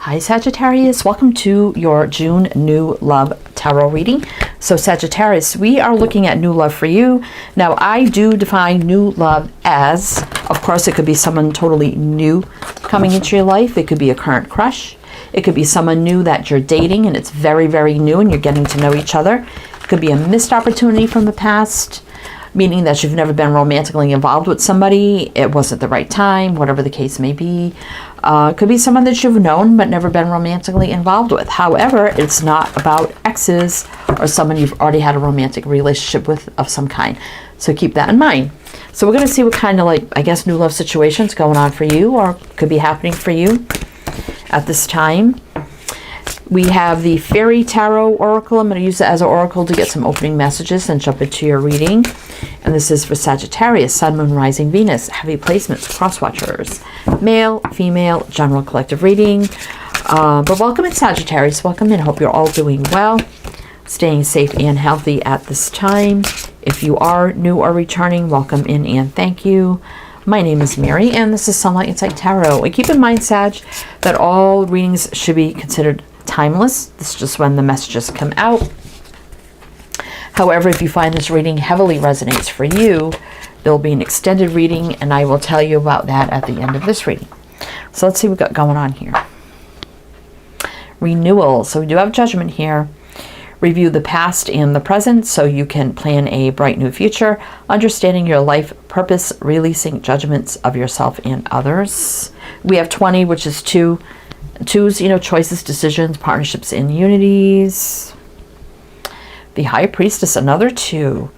Hi Sagittarius, welcome to your June new love tarot reading. So Sagittarius, we are looking at new love for you. Now I do define new love as, of course, it could be someone totally new coming into your life. It could be a current crush. It could be someone new that you're dating and it's very, very new and you're getting to know each other. It could be a missed opportunity from the past, meaning that you've never been romantically involved with somebody. It wasn't the right time, whatever the case may be. It could be someone that you've known but never been romantically involved with. However, it's not about exes or someone you've already had a romantic relationship with of some kind. So keep that in mind. So we're going to see what kind of, like, I guess, new love situations going on for you or could be happening for you at this time. We have the Fairy Tarot Oracle. I'm going to use it as an oracle to get some opening messages and jump into your reading. And this is for Sagittarius, Sun, Moon, Rising, Venus, heavy placements, cross watchers, male, female, general collective reading. But welcome in Sagittarius. Welcome in. Hope you're all doing well, staying safe and healthy at this time. If you are new or returning, welcome in and thank you. My name is Mary and this is Sunlight Insight Tarot. And keep in mind, Sag, that all readings should be considered timeless. This is just when the messages come out. However, if you find this reading heavily resonates for you, there'll be an extended reading and I will tell you about that at the end of this reading. So let's see what we got going on here. Renewal. So we do have Judgment here. Review the past and the present so you can plan a bright new future. Understanding your life purpose, releasing judgments of yourself and others. We have 20, which is twos, choices, decisions, partnerships, and unities. The High Priestess, another 2.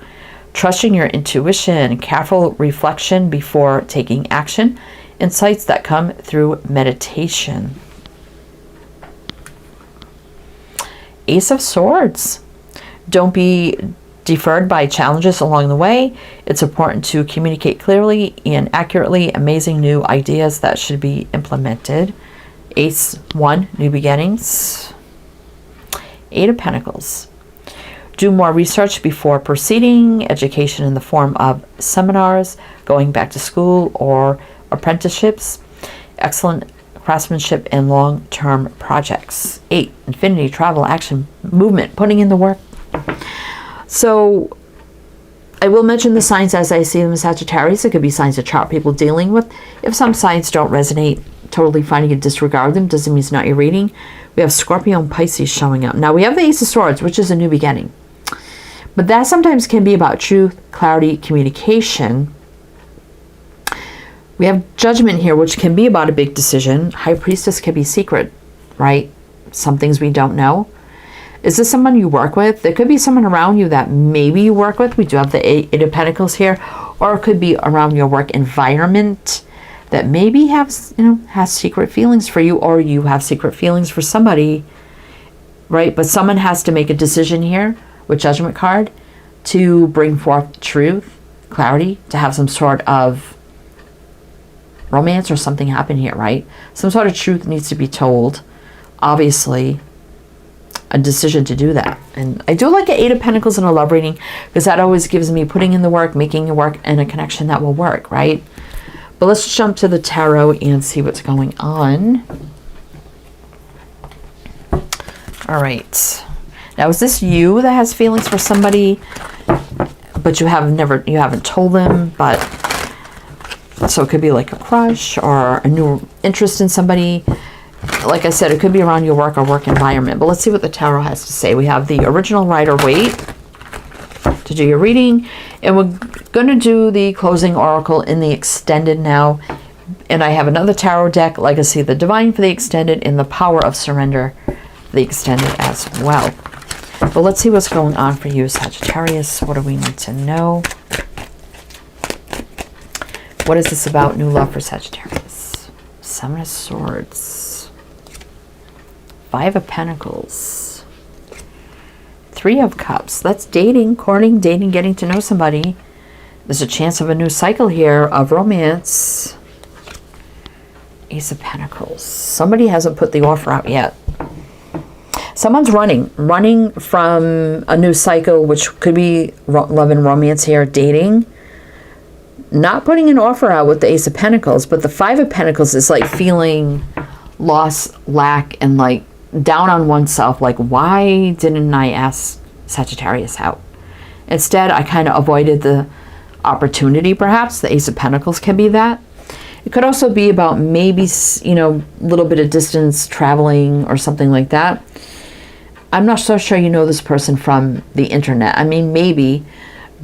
Trusting your intuition, careful reflection before taking action. Insights that come through meditation. Ace of Swords. Don't be deferred by challenges along the way. It's important to communicate clearly and accurately. Amazing new ideas that should be implemented. Ace 1, new beginnings. 8 of Pentacles. Do more research before proceeding. Education in the form of seminars, going back to school, or apprenticeships. Excellent craftsmanship and long-term projects. 8, infinity, travel, action, movement, putting in the work. So I will mention the signs as I see them in Sagittarius. It could be signs of chart people dealing with. If some signs don't resonate, totally fine. You can disregard them. Doesn't mean it's not your reading. We have Scorpio and Pisces showing up. Now we have the Ace of Swords, which is a new beginning. But that sometimes can be about truth, clarity, communication. We have Judgment here, which can be about a big decision. High Priestess can be secret, right? Some things we don't know. Is this someone you work with? There could be someone around you that maybe you work with. We do have the 8 of Pentacles here. Or it could be around your work environment that maybe has secret feelings for you, or you have secret feelings for somebody, right? But someone has to make a decision here with Judgment card to bring forth truth, clarity, to have some sort of romance or something happen here, right? Some sort of truth needs to be told. Obviously, a decision to do that. And I do like an 8 of Pentacles in a love reading because that always gives me putting in the work, making it work, and a connection that will work, right? But let's jump to the tarot and see what's going on. All right. Now, is this you that has feelings for somebody, but you haven't told them, but so it could be like a crush or a new interest in somebody. Like I said, it could be around your work or work environment. But let's see what the tarot has to say. We have the original Rider-Waite to do your reading. And we're going to do the closing oracle in the extended now. And I have another tarot deck, Legacy of the Divine for the extended, and the Power of Surrender for the extended as well. But let's see what's going on for you, Sagittarius. What do we need to know? What is this about new love for Sagittarius? 7 of Swords. 5 of Pentacles. 3 of Cups. That's dating, courting, dating, getting to know somebody. There's a chance of a new cycle here of romance. Ace of Pentacles. Somebody hasn't put the offer out yet. Someone's running from a new cycle, which could be love and romance here, dating. Not putting an offer out with the Ace of Pentacles, but the 5 of Pentacles is like feeling loss, lack, and like down on oneself. Like, why didn't I ask Sagittarius out? Instead, I kind of avoided the opportunity, perhaps. The Ace of Pentacles can be that. It could also be about maybe, you know, a little bit of distance traveling or something like that. I'm not so sure you know this person from the internet. I mean, maybe,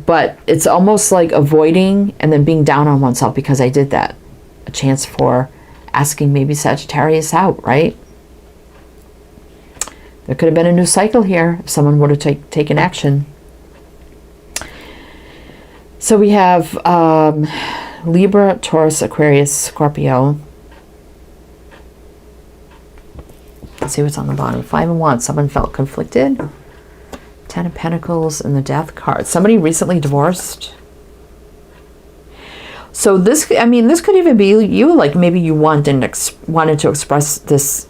but it's almost like avoiding and then being down on oneself because I did that. A chance for asking maybe Sagittarius out, right? There could have been a new cycle here if someone would have taken action. So we have Libra, Taurus, Aquarius, Scorpio. Let's see what's on the bottom. 5 of Wands. Someone felt conflicted. 10 of Pentacles and the Death card. Somebody recently divorced. So this, I mean, this could even be you. Like maybe you wanted to express this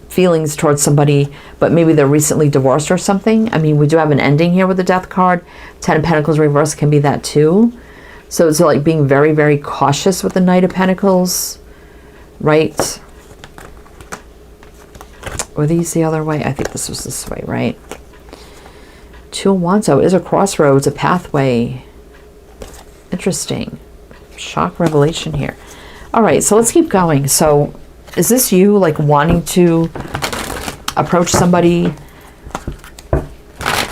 feelings towards somebody, but maybe they're recently divorced or something. I mean, we do have an ending here with the Death card. 10 of Pentacles reverse can be that too. So it's like being very, very cautious with the Knight of Pentacles, right? Were these the other way? I think this was this way, right? 2 of Wands. So it is a crossroads, a pathway. Interesting. Shock revelation here. All right, so let's keep going. So is this you like wanting to approach somebody,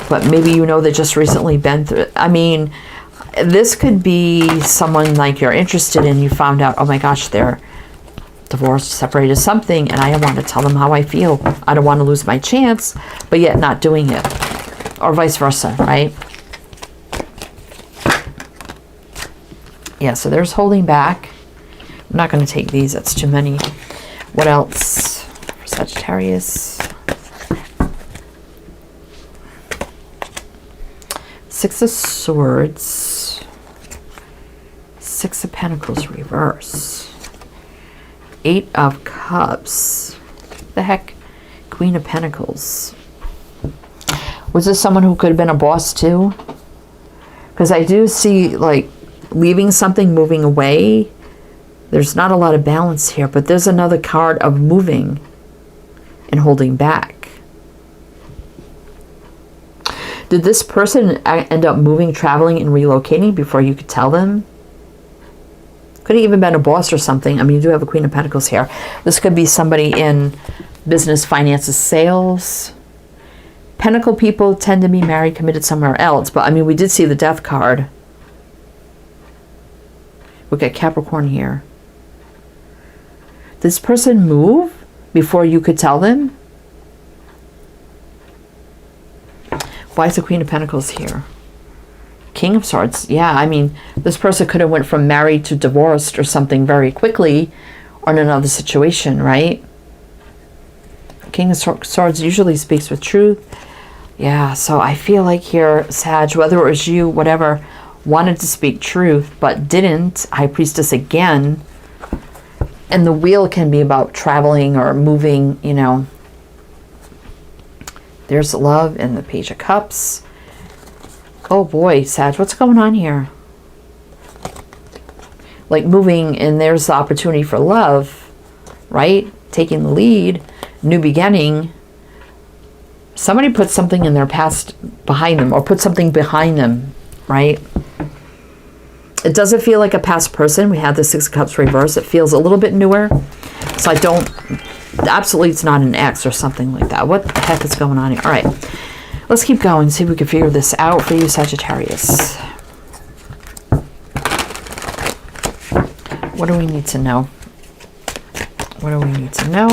but maybe you know they just recently been through it? I mean, this could be someone like you're interested in. You found out, oh my gosh, they're divorced, separated, something, and I want to tell them how I feel. I don't want to lose my chance, but yet not doing it, or vice versa, right? Yeah, so there's holding back. I'm not going to take these. That's too many. What else for Sagittarius? 6 of Swords. 6 of Pentacles reverse. 8 of Cups. The heck? Queen of Pentacles. Was this someone who could have been a boss too? Because I do see like leaving something, moving away. There's not a lot of balance here, but there's another card of moving and holding back. Did this person end up moving, traveling, and relocating before you could tell them? Could have even been a boss or something. I mean, you do have a Queen of Pentacles here. This could be somebody in business, finances, sales. Pentacle people tend to be married, committed somewhere else. But, I mean, we did see the Death card. We got Capricorn here. Did this person move before you could tell them? Why is the Queen of Pentacles here? King of Swords. Yeah, I mean, this person could have went from married to divorced or something very quickly, or in another situation, right? King of Swords usually speaks with truth. Yeah, so I feel like here, Sag, whether it was you, whatever, wanted to speak truth, but didn't. High Priestess again. And the wheel can be about traveling or moving, you know. There's love and the Page of Cups. Oh boy, Sag, what's going on here? Like moving, and there's the opportunity for love, right? Taking the lead, new beginning. Somebody put something in their past behind them, or put something behind them, right? It doesn't feel like a past person. We had the 6 of Cups reverse. It feels a little bit newer. So I don't, absolutely it's not an ex or something like that. What the heck is going on here? All right, let's keep going. See if we can figure this out for you, Sagittarius. What do we need to know? What do we need to know?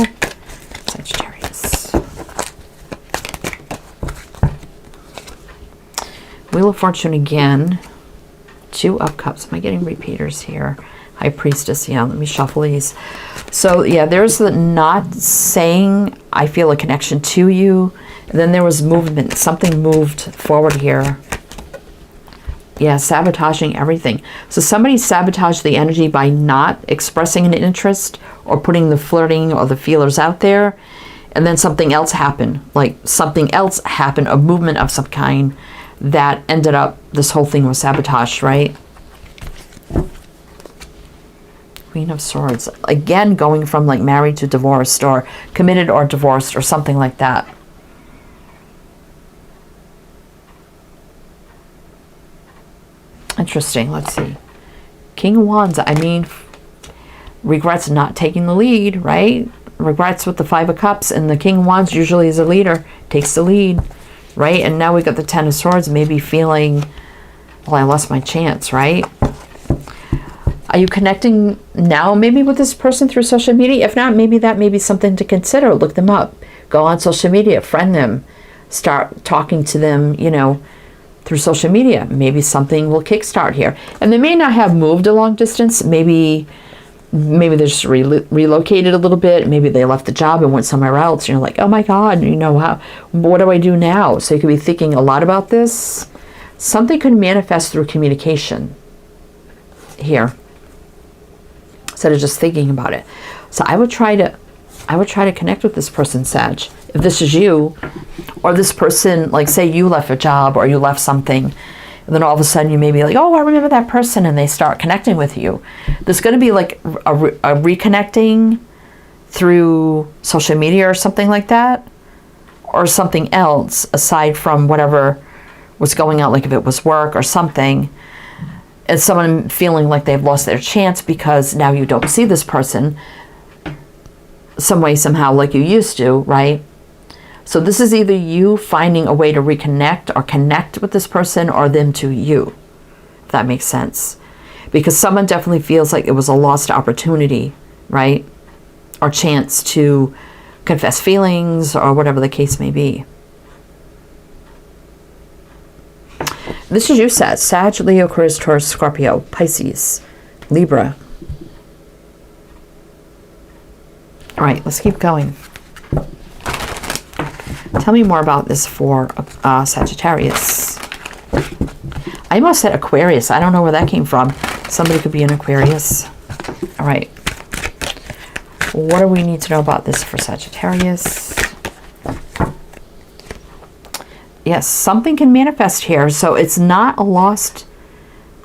Sagittarius. Wheel of Fortune again. 2 of Cups. Am I getting repeaters here? High Priestess. Yeah, let me shuffle these. So, yeah, there's the not saying I feel a connection to you. And then there was movement. Something moved forward here. Yeah, sabotaging everything. So somebody sabotaged the energy by not expressing an interest or putting the flirting or the feelers out there. And then something else happened. Like something else happened, a movement of some kind that ended up, this whole thing was sabotaged, right? Queen of Swords. Again, going from like married to divorced, or committed or divorced, or something like that. Interesting. Let's see. King of Wands. I mean, regrets not taking the lead, right? Regrets with the Five of Cups, and the King of Wands usually is a leader, takes the lead, right? And now we got the Ten of Swords, maybe feeling, well, I lost my chance, right? Are you connecting now maybe with this person through social media? If not, maybe that may be something to consider. Look them up. Go on social media, friend them, start talking to them, you know, through social media. Maybe something will kickstart here. And they may not have moved a long distance. Maybe they're just relocated a little bit. Maybe they left the job and went somewhere else. You're like, oh my God, you know, what do I do now? So you could be thinking a lot about this. Something could manifest through communication here, instead of just thinking about it. So I would try to connect with this person, Sag. If this is you, or this person, like say you left a job or you left something, and then all of a sudden you may be like, oh, I remember that person, and they start connecting with you. There's going to be like a reconnecting through social media or something like that, or something else aside from whatever was going on, like if it was work or something. And someone feeling like they've lost their chance because now you don't see this person some way, somehow, like you used to, right? So this is either you finding a way to reconnect or connect with this person, or them to you, if that makes sense. Because someone definitely feels like it was a lost opportunity, right? Or chance to confess feelings, or whatever the case may be. This is you, Sag, Leo, Aquarius, Taurus, Scorpio, Pisces, Libra. All right, let's keep going. Tell me more about this for Sagittarius. I almost said Aquarius. I don't know where that came from. Somebody could be an Aquarius. All right. What do we need to know about this for Sagittarius? Yes, something can manifest here. So it's not a lost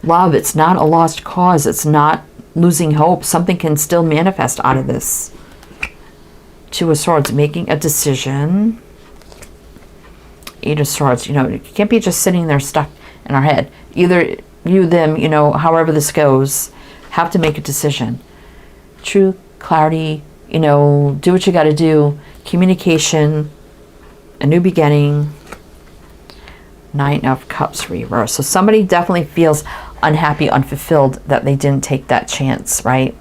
love. It's not a lost cause. It's not losing hope. Something can still manifest out of this. Two of Swords, making a decision. Eight of Swords, you know, you can't be just sitting there stuck in our head. Either you, them, you know, however this goes, have to make a decision. Truth, clarity, you know, do what you got to do. Communication, a new beginning. Nine of Cups reverse. So somebody definitely feels unhappy, unfulfilled that they didn't take that chance, right?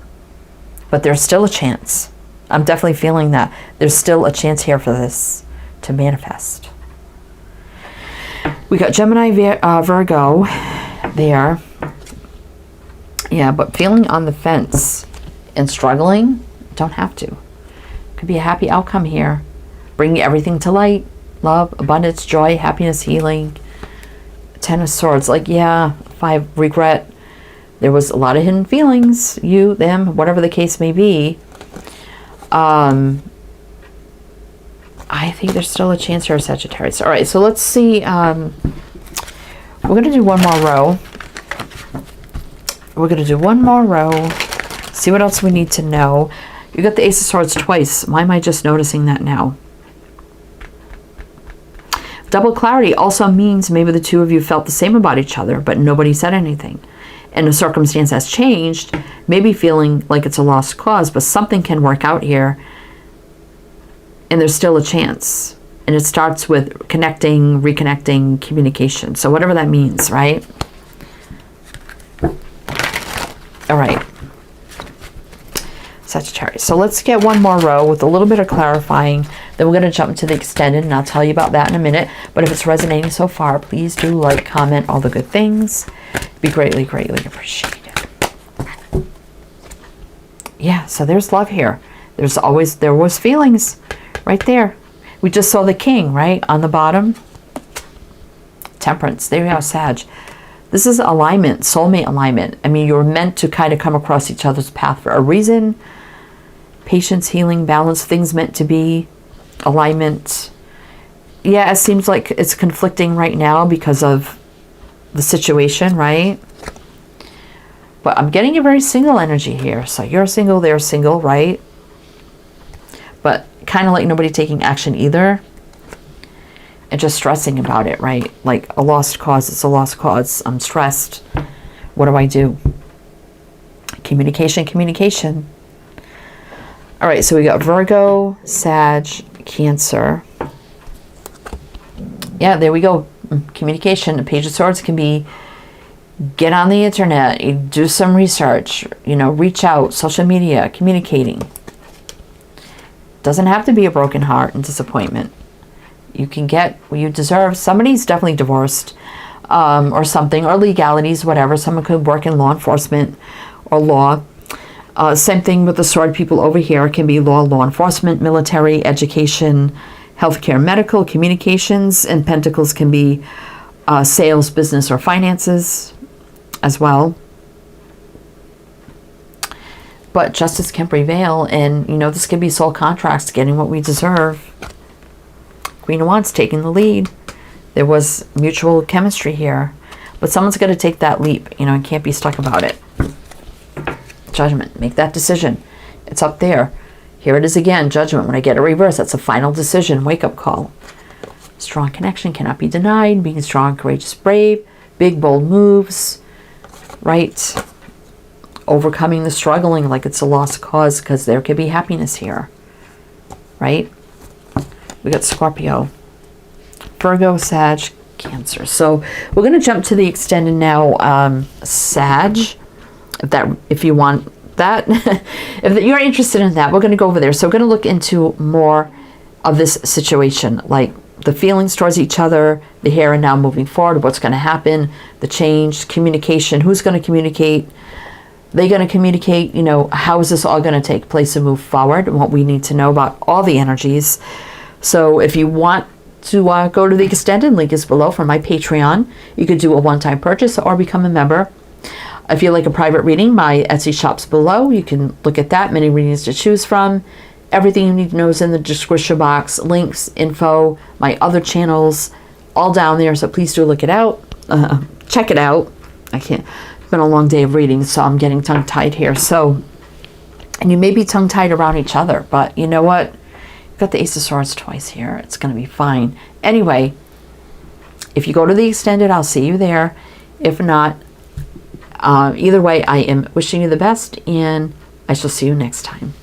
But there's still a chance. I'm definitely feeling that. There's still a chance here for this to manifest. We got Gemini, Virgo there. Yeah, but feeling on the fence and struggling, don't have to. Could be a happy outcome here. Bringing everything to light. Love, abundance, joy, happiness, healing. Ten of Swords. Like, yeah, five, regret. There was a lot of hidden feelings. You, them, whatever the case may be. I think there's still a chance here, Sagittarius. All right, so let's see. We're going to do one more row. We're going to do one more row. See what else we need to know. You got the Ace of Swords twice. Why am I just noticing that now? Double clarity also means maybe the two of you felt the same about each other, but nobody said anything. And the circumstance has changed, maybe feeling like it's a lost cause, but something can work out here. And there's still a chance. And it starts with connecting, reconnecting, communication. So whatever that means, right? All right. Sagittarius. So let's get one more row with a little bit of clarifying. Then we're going to jump into the extended, and I'll tell you about that in a minute. But if it's resonating so far, please do like, comment, all the good things. Be greatly, greatly appreciated. Yeah, so there's love here. There was feelings right there. We just saw the King, right? On the bottom. Temperance. There you go, Sag. This is alignment, soulmate alignment. I mean, you're meant to kind of come across each other's path for a reason. Patience, healing, balance, things meant to be. Alignment. Yeah, it seems like it's conflicting right now because of the situation, right? But I'm getting a very single energy here. So you're single, they're single, right? But kind of like nobody taking action either. And just stressing about it, right? Like a lost cause, it's a lost cause. I'm stressed. What do I do? Communication, communication. All right, so we got Virgo, Sag, Cancer. Yeah, there we go. Communication. The Page of Swords can be get on the internet, do some research, you know, reach out, social media, communicating. Doesn't have to be a broken heart and disappointment. You can get what you deserve. Somebody's definitely divorced or something, or legalities, whatever. Someone could work in law enforcement or law. Same thing with the sword people over here. It can be law enforcement, military, education, healthcare, medical, communications, and pentacles can be sales, business, or finances as well. But justice can prevail, and you know, this could be soul contracts, getting what we deserve. Queen of Wands taking the lead. There was mutual chemistry here, but someone's going to take that leap, you know, and can't be stuck about it. Judgment, make that decision. It's up there. Here it is again, Judgment. When I get a reverse, that's a final decision, wake-up call. Strong connection cannot be denied. Being strong, courageous, brave. Big, bold moves, right? Overcoming the struggling like it's a lost cause, because there could be happiness here, right? We got Scorpio, Virgo, Sag, Cancer. So we're going to jump to the extended now, Sag. If you want that, if you're interested in that, we're going to go over there. So we're going to look into more of this situation, like the feelings towards each other, the here and now moving forward, what's going to happen, the change, communication, who's going to communicate, they're going to communicate, you know, how is this all going to take place and move forward, and what we need to know about all the energies. So if you want to go to the extended, link is below for my Patreon. You could do a one-time purchase or become a member. If you like a private reading, my Etsy shop's below. You can look at that. Many readings to choose from. Everything you need to know is in the description box. Links, info, my other channels, all down there. So please do look it out. Check it out. I can't. It's been a long day of reading, so I'm getting tongue-tied here. So, and you may be tongue-tied around each other, but you know what? You've got the Ace of Swords twice here. It's going to be fine. Anyway, if you go to the extended, I'll see you there. If not, either way, I am wishing you the best, and I shall see you next time.